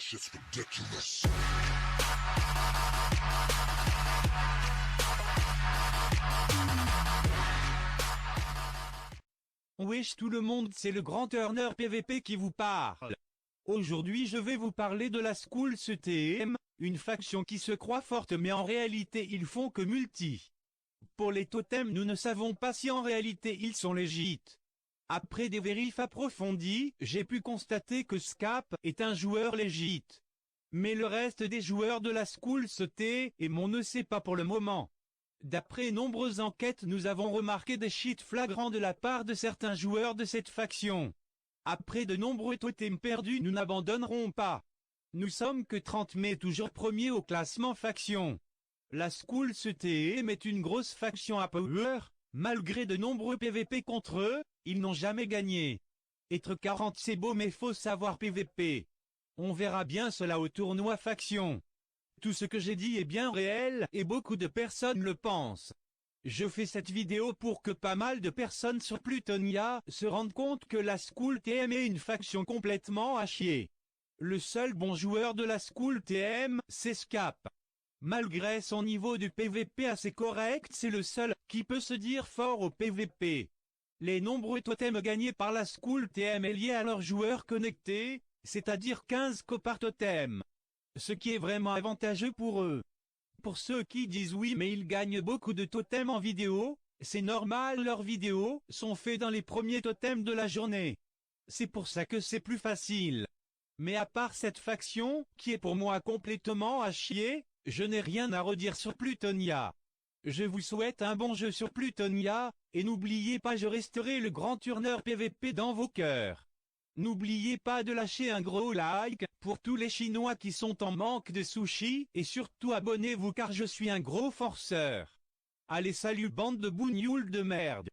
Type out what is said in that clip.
shit's ridiculous. Wesh tout le monde, c'est le grand Turner PVP qui vous parle. Aujourd'hui je vais vous parler de la School CTM, une faction qui se croit forte mais en réalité ils font que multi. Pour les totems nous ne savons pas si en réalité ils sont légites. Après des vérifs approfondis, j'ai pu constater que Scap est un joueur légite. Mais le reste des joueurs de la School CTM on ne sait pas pour le moment. D'après nombreuses enquêtes nous avons remarqué des cheats flagrants de la part de certains joueurs de cette faction. Après de nombreux totems perdus nous n'abandonnerons pas. Nous sommes que 30 mais toujours premier au classement faction. La School CTM est une grosse faction à power, malgré de nombreux PVP contre eux, ils n'ont jamais gagné. Être 40 c'est beau mais faut savoir PVP. On verra bien cela au tournoi faction. Tout ce que j'ai dit est bien réel et beaucoup de personnes le pensent. Je fais cette vidéo pour que pas mal de personnes sur Plutonia se rendent compte que la School TM est une faction complètement à chier. Le seul bon joueur de la School TM, c'est Scap. Malgré son niveau de PVP assez correct, c'est le seul qui peut se dire fort au PVP. Les nombreux totems gagnés par la School TM est lié à leurs joueurs connectés, c'est-à-dire 15 par totem. Ce qui est vraiment avantageux pour eux. Pour ceux qui disent oui mais ils gagnent beaucoup de totems en vidéo, c'est normal, leurs vidéos sont faites dans les premiers totems de la journée. C'est pour ça que c'est plus facile. Mais à part cette faction, qui est pour moi complètement à chier, je n'ai rien à redire sur Plutonia. Je vous souhaite un bon jeu sur Plutonia, et n'oubliez pas je resterai le grand Turner PVP dans vos cœurs. N'oubliez pas de lâcher un gros like, pour tous les Chinois qui sont en manque de sushi, et surtout abonnez-vous car je suis un gros forceur. Allez salut bande de bougnoules de merde.